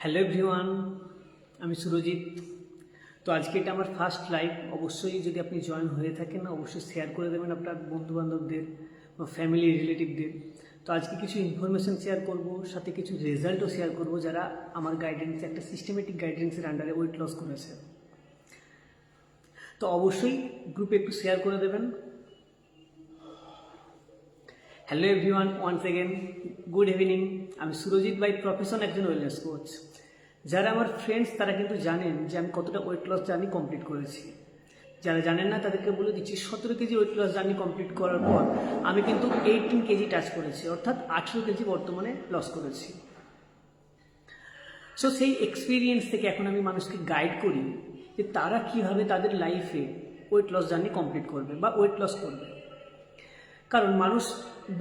Hello everyone, আমি সুরজিৎ। তো আজকে এটা আমার ফার্স্ট লাইভ। অবশ্যই যদি আপনি জয়েন হয়ে থাকেন অবশ্যই শেয়ার করে দেবেন আপনার বন্ধুবান্ধবদের বা ফ্যামিলি রিলেটিভদের। তো আজকে কিছু ইনফরমেশন শেয়ার করব, সাথে কিছু রেজাল্টও শেয়ার করব যারা আমার গাইডেন্সে একটা সিস্টেমেটিক গাইডেন্সের আন্ডারে ওয়েট লস করেছে। তো অবশ্যই গ্রুপে একটু শেয়ার করে দেবেন। Hello everyone, once again good evening. আমি সুরজিৎ বাই প্রফেশন একজন ওয়েলনেস কোচ। যারা আমার ফ্রেন্ডস তারা কিন্তু জানেন যে আমি কতটা ওয়েট লস জার্নি কমপ্লিট করেছি। যারা জানেন না তাদেরকে বলে দিচ্ছি, 17 kg weight loss journey complete করার পর আমি কিন্তু 18 কেজি টাচ করেছি, অর্থাৎ 18 কেজি বর্তমানে লস করেছি। সো সেই এক্সপিরিয়েন্স থেকে এখন আমি মানুষকে গাইড করি যে তারা কীভাবে তাদের লাইফে ওয়েট লস জার্নি কমপ্লিট করবে বা ওয়েট লস করবে। কারণ মানুষ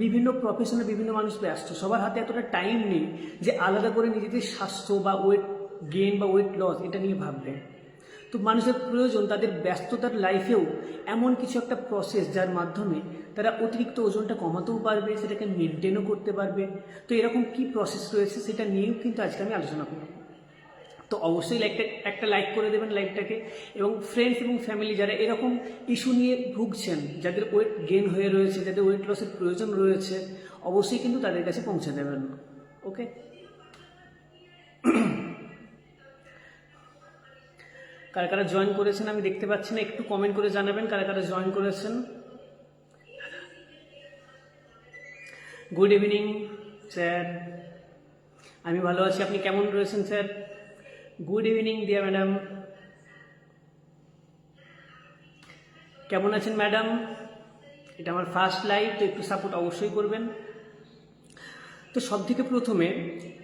বিভিন্ন প্রফেশনে বিভিন্ন মানুষ ব্যস্ত, সবার হাতে এতটা টাইম নেই যে আলাদা করে নিজেদের স্বাস্থ্য বা ওয়েট গেইন বা ওয়েট লস এটা নিয়ে ভাববে। তো মানুষের প্রয়োজন তাদের ব্যস্ততার লাইফেও এমন কিছু একটা প্রসেস যার মাধ্যমে তারা অতিরিক্ত ওজনটা কমাতেও পারবে, সেটাকে মেনটেনও করতে পারবে। তো এরকম কি প্রসেস রয়েছে সেটা নিয়েও কিন্তু আজকে আমি আলোচনা করব। তো অবশ্যই একটা লাইক করে দেবেন লাইভটাকে, এবং ফ্রেন্ডস এবং ফ্যামিলি যারা এরকম ইস্যু নিয়ে ভুগছেন, যাদের ওয়েট গেইন হয়ে রয়েছে, যাদের ওয়েট লসের প্রয়োজন রয়েছে, অবশ্যই কিন্তু তাদের কাছে পৌঁছে দেবেন। ওকে, কারা কারা জয়েন করেছেন আমি দেখতে পাচ্ছি না, একটু কমেন্ট করে জানাবেন কারা কারা জয়েন করেছেন। গুড ইভিনিং স্যার, আমি ভালো আছি, আপনি কেমন রয়েছেন স্যার? গুড ইভিনিং দিয়া ম্যাডাম, কেমন আছেন ম্যাডাম? এটা আমার ফার্স্ট লাইভ, তো একটু সাপোর্ট অবশ্যই করবেন। তো সব থেকে প্রথমে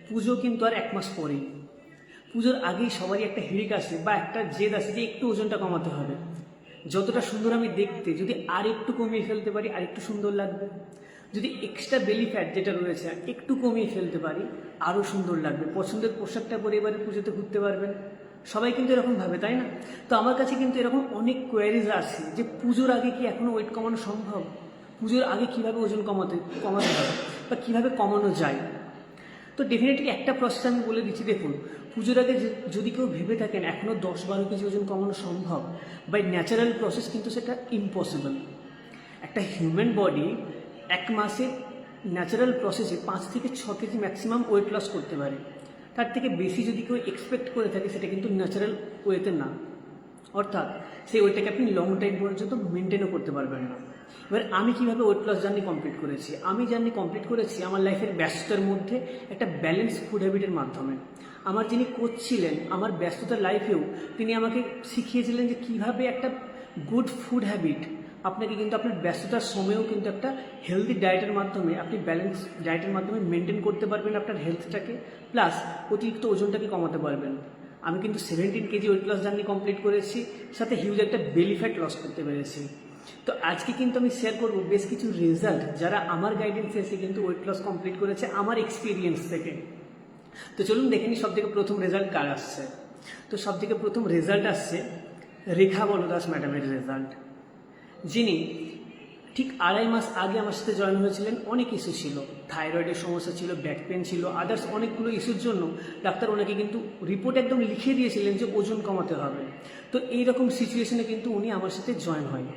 পুজো কিন্তু আর 1 মাস পরেই। পুজোর আগেই সবারই একটা হিড়িক আসে বা একটা জেদ আসে যে একটু ওজনটা কমাতে হবে। যতটা সুন্দর আমি দেখতে, যদি আর একটু কমিয়ে ফেলতে পারি আর একটু সুন্দর লাগবে। যদি এক্সট্রা বেলি ফ্যাট যেটা রয়েছে একটু কমিয়ে ফেলতে পারি আরও সুন্দর লাগবে। পছন্দের পোশাকটা পরে এবারে পুজোতে ঘুরতে পারবেন। সবাই কিন্তু এরকম ভাবে, তাই না? তো আমার কাছে কিন্তু এরকম অনেক কোয়ারিজ আসে যে পুজোর আগে কি এখনও ওয়েট কমানো সম্ভব? পুজোর আগে কীভাবে ওজন কমাতে হবে বা কীভাবে কমানো যায়? তো ডেফিনেটলি একটা প্রসেস আমি বলে দিচ্ছি। দেখুন, পুজোর আগে যদি কেউ ভেবে থাকেন এখনও 10-12 কেজি ওজন কমানো সম্ভব বাই ন্যাচারাল প্রসেস, কিন্তু সেটা ইম্পসিবল। একটা হিউম্যান বডি 1 মাসে ন্যাচারাল প্রসেসে 5 থেকে 6 কেজি ম্যাক্সিমাম ওয়েট লস করতে পারে। তার থেকে বেশি যদি কেউ এক্সপেক্ট করে থাকে সেটা কিন্তু ন্যাচারাল ওয়েতে না, অর্থাৎ সেই ওয়েটটাকে আপনি লং টাইম পর্যন্ত মেনটেনও করতে পারবেন না। এবার আমি কীভাবে ওয়েট লস জার্নি কমপ্লিট করেছি? আমি জার্নি কমপ্লিট করেছি আমার লাইফের ব্যস্ততার মধ্যে একটা ব্যালেন্স ফুড হ্যাবিটের মাধ্যমে। আমার যিনি কোচ ছিলেন আমার ব্যস্ততার লাইফেও, তিনি আমাকে শিখিয়েছিলেন যে কীভাবে একটা গুড ফুড হ্যাবিট আপনাকে কিন্তু আপনার ব্যস্ততার সময়েও কিন্তু একটা হেলদি ডায়েটের মাধ্যমে, আপনি ব্যালেন্স ডায়েটের মাধ্যমে মেনটেন করতে পারবেন আপনার হেলথটাকে, প্লাস অতিরিক্ত ওজনটাকে কমাতে পারবেন। আমি কিন্তু 17 kg weight loss journey complete করেছি, সাথে হিউজ একটা বেলি ফ্যাট লস করতে পেরেছি। তো আজকে কিন্তু আমি শেয়ার করব বেশ কিছু রেজাল্ট যারা আমার গাইডেন্সে এসে কিন্তু ওয়েট লস কমপ্লিট করেছে আমার এক্সপিরিয়েন্স থেকে। তো চলুন দেখে নিই সবথেকে প্রথম রেজাল্ট কার আসছে। তো সবথেকে প্রথম রেজাল্ট আসছে রেখা বলদাস ম্যাডামের রেজাল্ট, যিনি ঠিক 2.5 মাস আগে আমার সাথে জয়েন হয়েছিলেন। অনেক ইস্যু ছিল, থাইরয়েডের সমস্যা ছিল, ব্যাক পেন ছিল, আদার্স অনেকগুলো ইস্যুর জন্য ডাক্তার ওনাকে কিন্তু রিপোর্ট একদম লিখে দিয়েছিলেন যে ওজন কমাতে হবে। তো এইরকম সিচুয়েশনে কিন্তু উনি আমার সাথে জয়েন হয়।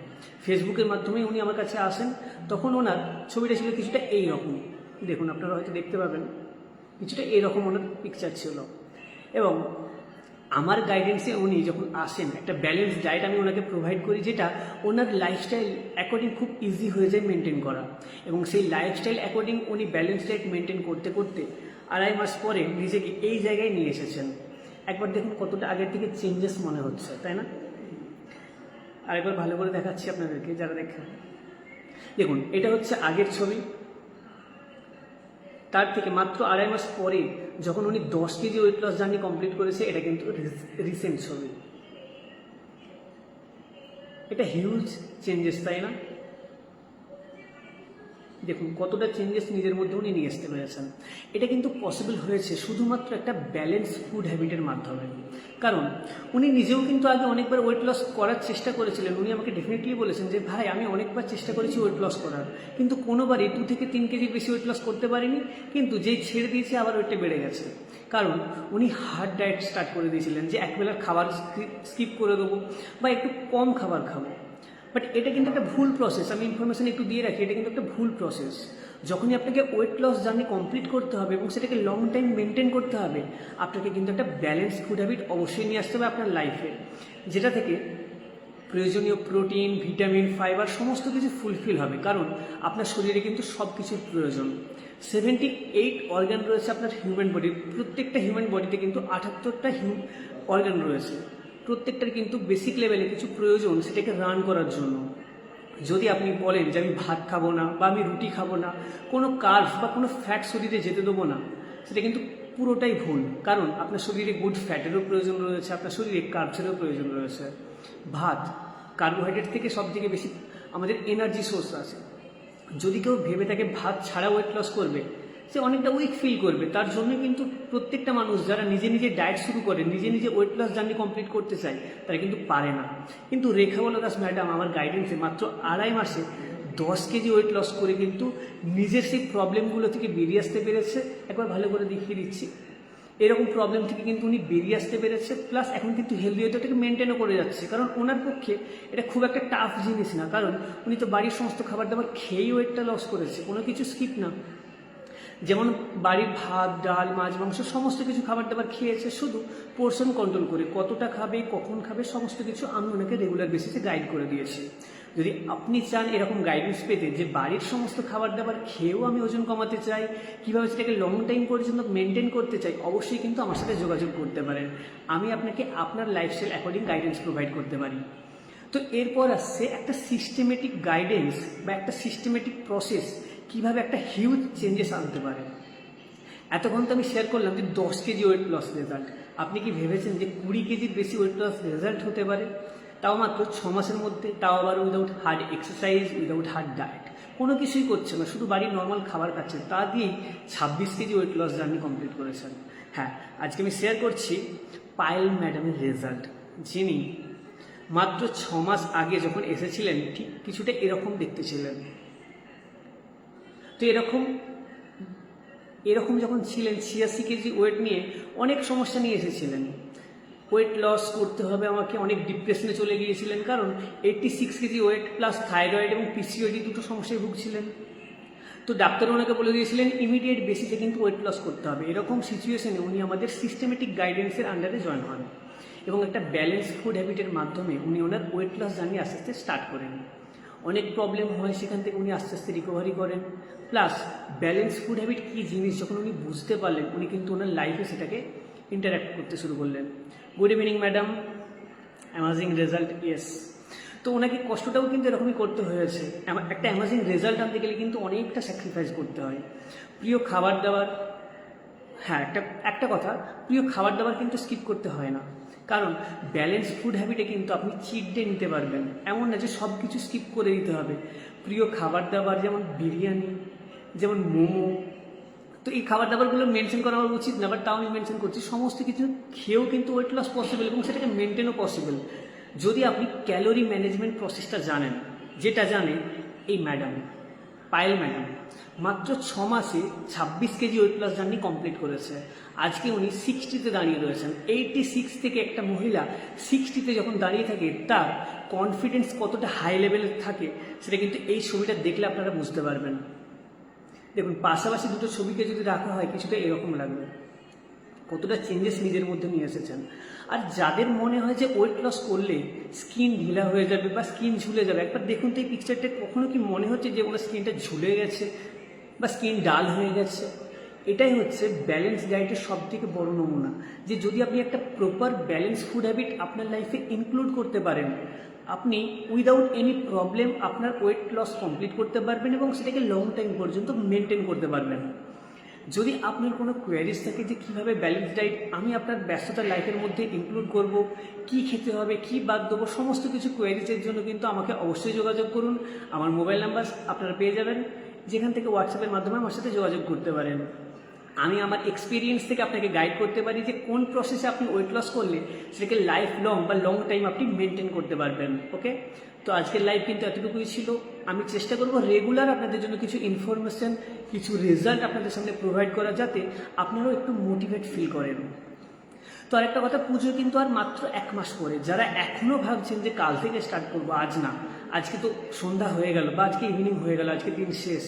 ফেসবুকের মাধ্যমে উনি আমার কাছে আসেন। তখন ওনার ছবিটা ছিল কিছুটা এইরকম, দেখুন আপনারা হয়তো দেখতে পাবেন, কিছুটা এইরকম ওনার পিকচার ছিল। এবং আমার গাইডেন্সে উনি যখন আসেন একটা ব্যালেন্স ডায়েট আমি ওনাকে প্রোভাইড করি, যেটা ওনার লাইফস্টাইল অ্যাকর্ডিং খুব ইজি হয়ে যায় মেনটেন করা। এবং সেই লাইফস্টাইল অ্যাকর্ডিং উনি ব্যালেন্স ডায়েট মেনটেন করতে করতে 2.5 মাস পরে নিজেকে এই জায়গায় নিয়ে এসেছেন। একবার দেখুন কতটা আগের থেকে চেঞ্জেস মনে হচ্ছে, তাই না? আরেকবার ভালো করে দেখাচ্ছি আপনাদেরকে যারা দেখেন। দেখুন, এটা হচ্ছে আগের ছবি, তার থেকে মাত্র 2.5 মাস পরে যখন উনি 10 kg weight loss journey complete করেছে, এটা কিন্তু রিসেন্ট ছবি। এটা হিউজ চেঞ্জেস, তাই না? দেখুন কতটা চেঞ্জেস নিজের মধ্যে উনি নিয়ে আসতে পেরেছেন। এটা কিন্তু পসিবল হয়েছে শুধুমাত্র একটা ব্যালেন্স ফুড হ্যাবিটের মাধ্যমে। কারণ উনি নিজেও কিন্তু আগে অনেকবার ওয়েট লস করার চেষ্টা করেছিলেন। উনি আমাকে ডেফিনেটলি বলেছেন যে ভাই আমি অনেকবার চেষ্টা করেছি ওয়েট লস করার, কিন্তু কোনোবারই 2 থেকে 3 কেজি বেশি ওয়েট লস করতে পারিনি, কিন্তু যেই ছেড়ে দিয়েছে আবার ওয়েটটা বেড়ে গেছে। কারণ উনি হার্ড ডায়েট স্টার্ট করে দিয়েছিলেন যে একবেলার খাবার স্কিপ করে দেবো বা একটু কম খাবার খাবো। বাট এটা কিন্তু একটা ভুল প্রসেস। আমি ইনফরমেশন একটু দিয়ে রাখি, এটা কিন্তু একটা ভুল প্রসেস। যখনই আপনাকে ওয়েট লস জার্নি কমপ্লিট করতে হবে এবং সেটাকে লং টাইম মেনটেন করতে হবে, আপনাকে কিন্তু একটা ব্যালেন্স ফুড হ্যাবিট অবশ্যই নিয়ে আসতে হবে আপনার লাইফে, যেটা থেকে প্রয়োজনীয় প্রোটিন, ভিটামিন, ফাইবার সমস্ত কিছু ফুলফিল হবে। কারণ আপনার শরীরে কিন্তু সব কিছুর প্রয়োজন। 78 অর্গান রয়েছে আপনার হিউম্যান বডির। প্রত্যেকটা হিউম্যান বডিতে কিন্তু 78টা অর্গান রয়েছে। প্রত্যেকটার কিন্তু বেসিক লেভেলে কিছু প্রয়োজন সেটাকে রান করার জন্য। যদি আপনি বলেন যে আমি ভাত খাবো না বা আমি রুটি খাবো না, কোনো কার্বস বা কোনো ফ্যাট শরীরে যেতে দেবো না, সেটা কিন্তু পুরোটাই ভুল। কারণ আপনার শরীরে গুড ফ্যাটেরও প্রয়োজন রয়েছে, আপনার শরীরে কার্বসেরও প্রয়োজন রয়েছে। ভাত কার্বোহাইড্রেট থেকে সব থেকে বেশি আমাদের এনার্জি সোর্স আছে। যদি কেউ ভেবে থাকে ভাত ছাড়া ওয়েট লস করবে, সে অনেকটা উইক ফিল করবে। তার জন্য কিন্তু প্রত্যেকটা মানুষ যারা নিজে নিজে ডায়েট শুরু করে, নিজে নিজে ওয়েট লস জার্নি কমপ্লিট করতে চায়, তারা কিন্তু পারে না। কিন্তু রেখা বলদাস ম্যাডাম আমার গাইডেন্সে মাত্র 2.5 মাসে 10 কেজি ওয়েট লস করে কিন্তু নিজের সেই প্রবলেমগুলো থেকে বেরিয়ে আসতে পেরেছে। একবার ভালো করে দেখিয়ে দিচ্ছি। এরকম প্রবলেম থেকে কিন্তু উনি বেরিয়ে আসতে পেরেছে, প্লাস এখন কিন্তু হেলদি ওয়েটাকে মেনটেনও করে যাচ্ছে। কারণ ওনার পক্ষে এটা খুব একটা টাফ জিনিস না, কারণ উনি তো বাড়ির সমস্ত খাবার দাবার খেয়েই ওয়েটটা লস করেছে, কোনো কিছু স্কিপ না। যেমন বাড়ির ভাত, ডাল, মাছ, মাংস সমস্ত কিছু খাবার দাবার খেয়েছে, শুধু পোর্শন কন্ট্রোল করে কতটা খাবে, কখন খাবে সমস্ত কিছু আমি ওনাকে রেগুলার বেসিসে গাইড করে দিয়েছি। যদি আপনি চান এরকম গাইডেন্স পেতে যে বাড়ির সমস্ত খাবার দাবার খেয়েও আমি ওজন কমাতে চাই, কীভাবে সেটাকে লং টাইম পর্যন্ত মেনটেন করতে চাই, অবশ্যই কিন্তু আমার সাথে যোগাযোগ করতে পারেন। আমি আপনাকে আপনার লাইফস্টাইল অ্যাকর্ডিং গাইডেন্স প্রোভাইড করতে পারি। তো এরপর আসছে একটা সিস্টেমেটিক গাইডেন্স বা একটা সিস্টেমেটিক প্রসেস কিভাবে একটা হিউজ চেঞ্জেস আনতে পারে। এতক্ষণ তো আমি শেয়ার করলাম যে 10 কেজি ওয়েট লস রেজাল্ট। আপনি কি ভেবেছেন যে 20 কেজির বেশি ওয়েট লস রেজাল্ট হতে পারে? তাও মাত্র 6 মাসের মধ্যে, তাও আবার without hard exercise, without hard diet, কোনো কিছুই করছে না, শুধু বাড়ির নর্মাল খাবার খাচ্ছেন, তা দিয়েই 26 kg weight loss journey complete করেছেন। হ্যাঁ, আজকে আমি শেয়ার করছি পায়েল ম্যাডামের রেজাল্ট, যিনি মাত্র 6 মাস আগে যখন এসেছিলেন ঠিক কিছুটা এরকম দেখতে ছিলেন। তো এরকম যখন ছিলেন 86 কেজি ওয়েট নিয়ে অনেক সমস্যা নিয়ে এসেছিলেন। ওয়েট লস করতে হবে আমাকে, অনেক ডিপ্রেশনে চলে গিয়েছিলেন, কারণ 86 কেজি ওয়েট প্লাস থাইরয়েড এবং পিসিওডি দুটো সমস্যায় ভুগছিলেন। তো ডাক্তার ওনাকে বলে দিয়েছিলেন ইমিডিয়েট বেসিসে কিন্তু ওয়েট লস করতে হবে। এরকম সিচুয়েশনে উনি আমাদের সিস্টেমেটিক গাইডেন্সের আন্ডারে জয়েন হন এবং একটা ব্যালেন্স ফুড হ্যাবিটের মাধ্যমে উনি ওনার ওয়েট লস জার্নি আস্তে আস্তে স্টার্ট করেন। অনেক প্রবলেম হয়, সেখান থেকে উনি আস্তে আস্তে রিকভারি করেন। প্লাস ব্যালেন্স ফুড হ্যাবিট কী জিনিস যখন উনি বুঝতে পারলেন, উনি কিন্তু ওনার লাইফে সেটাকে ইন্টারাক্ট করতে শুরু করলেন। Good evening madam, amazing result. Yes, তো ওনাকে কষ্টটাও কিন্তু এরকমই করতে হয়েছে। একটা অ্যামাজিং রেজাল্ট আনতে গেলে কিন্তু অনেকটা স্যাক্রিফাইস করতে হয়। প্রিয় খাবার দাবার, হ্যাঁ একটা কথা, প্রিয় খাবার দাবার কিন্তু স্কিপ করতে হয় না। কারণ ব্যালেন্স ফুড হ্যাবিটে কিন্তু আপনি চিট ডে নিতে পারবেন, এমন না যে সব কিছু স্কিপ করে দিতে হবে। প্রিয় খাবার দাবার যেমন বিরিয়ানি, যেমন মোমো, তো এই খাবার দাবারগুলো মেনশন করা আমার উচিত না, বাট তাও আমি মেনশন করছি। সমস্ত কিছু খেয়েও কিন্তু ওয়েট লস পসিবল এবং সেটাকে মেনটেনও পসিবল, যদি আপনি ক্যালোরি ম্যানেজমেন্ট প্রসেসটা জানেন, যেটা জানে এই ম্যাডাম পায়েল ম্যাডাম। মাত্র 6 মাসে 26 kg weight loss journey complete করেছে। আজকে উনি 60তে দাঁড়িয়ে রয়েছেন। 86 থেকে একটা মহিলা 60তে যখন দাঁড়িয়ে থাকে, তার কনফিডেন্স কতটা হাই লেভেলে থাকে সেটা কিন্তু এই ছবিটা দেখলে আপনারা বুঝতে পারবেন। দেখুন, পাশাপাশি দুটো ছবিকে যদি রাখা হয় কিছুটা এরকম লাগবে, কতটা চেঞ্জেস নিজের মধ্যে নিয়ে এসেছেন। আর যাদের মনে হয় যে ওয়েট লস করলে স্কিন ঢিলা হয়ে যাবে বা স্কিন ঝুলে যাবে, একবার দেখুন তো এই পিকচারটা, কখনো কি মনে হচ্ছে যে ওনার স্কিনটা ঝুলে গেছে বা স্কিন ডাল হয়ে গেছে? এটাই হচ্ছে ব্যালেন্স ডায়েটের সব থেকে বড় নমুনা, যে যদি আপনি একটা প্রপার ব্যালেন্স ফুড হ্যাবিট আপনার লাইফে ইনক্লুড করতে পারেন, আপনি উইদাউট এনি প্রবলেম আপনার ওয়েট লস কমপ্লিট করতে পারবেন এবং সেটাকে লং টাইম পর্যন্ত মেনটেন করতে পারবেন। যদি আপনার কোনো কোয়ারিজ থাকে যে কীভাবে ব্যালেন্স ডায়েট আমি আপনার ব্যস্ততার লাইফের মধ্যে ইনক্লুড করব, কি খেতে হবে, কি বাদ দেবো, সমস্ত কিছু কোয়ারিজের জন্য কিন্তু আমাকে অবশ্যই যোগাযোগ করুন। আমার মোবাইল নাম্বার আপনারা পেয়ে যাবেন যেখান থেকে হোয়াটসঅ্যাপের মাধ্যমে আমার সাথে যোগাযোগ করতে পারেন। আমি আমার এক্সপিরিয়েন্স থেকে আপনাকে গাইড করতে পারি যে কোন প্রসেসে আপনি ওয়েট লস করলে সেটাকে লাইফ লং বা লং টাইম আপনি মেনটেন করতে পারবেন। ওকে, তো আজকের লাইভ কিন্তু এতটুকুই ছিল। আমি চেষ্টা করব রেগুলার আপনাদের জন্য কিছু ইনফরমেশন, কিছু রেজাল্ট আপনাদের সামনে প্রোভাইড করা, যাতে আপনারাও একটু মোটিভেট ফিল করেন। তো আরেকটা কথা, পুজো কিন্তু আর মাত্র 1 মাস পরে। যারা এখনও ভাবছেন যে কাল থেকে স্টার্ট করবো, আজ না, আজকে তো সন্ধ্যা হয়ে গেল বা আজকে ইভিনিং হয়ে গেল, আজকে দিন শেষ,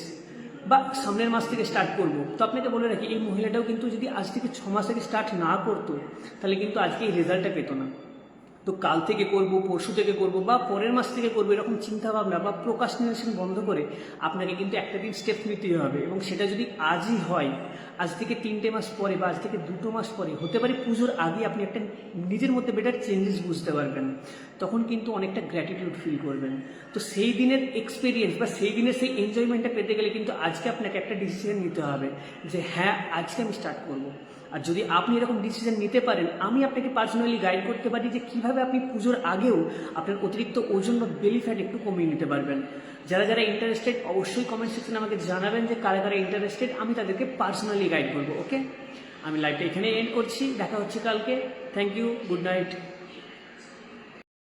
বা সামনের মাস থেকে স্টার্ট করব, তো আপনাকে বলে রাখি এই মহিলাটাও কিন্তু যদি আজ থেকে 6 মাস থেকে স্টার্ট না করতো তাহলে কিন্তু আজকে এই রেজাল্টটা পেতো না। তো কাল থেকে করব, পরশু থেকে করব বা পরের মাস থেকে করবো, এরকম চিন্তাভাবনা বা প্রোক্রাস্টিনেশন বন্ধ করে আপনাকে কিন্তু একটা দিন স্টেপ নিতেই হবে। এবং সেটা যদি আজই হয়, আজ থেকে 3টে মাস পরে বা আজ থেকে 2টো মাস পরে, হতে পারে পুজোর আগে আপনি একটা নিজের মধ্যে বেটার চেঞ্জেস বুঝতে পারবেন, তখন কিন্তু অনেকটা গ্র্যাটিটিউড ফিল করবেন। তো সেই দিনের এক্সপিরিয়েন্স বা সেই দিনের সেই এনজয়মেন্টটা পেতে গেলে কিন্তু আজকে আপনাকে একটা ডিসিশন নিতে হবে যে হ্যাঁ, আজকে আমি স্টার্ট করব। আর যদি আপনি এরকম ডিসিশন নিতে পারেন, আমি আপনাকে পার্সোনালি গাইড করতে পারি যে কীভাবে আপনি পুজোর আগেও আপনার অতিরিক্ত ওজন বা বেলি ফ্যাট একটু কমিয়ে নিতে পারবেন। যারা যারা ইন্টারেস্টেড অবশ্যই কমেন্ট সেকশনে আমাকে জানাবেন যে কারা কারা ইন্টারেস্টেড, আমি তাদেরকে পার্সোনালি গাইড করবো। ওকে, আমি লাইভটা এখানে এন্ড করছি, দেখা হচ্ছে কালকে। Thank you, good night.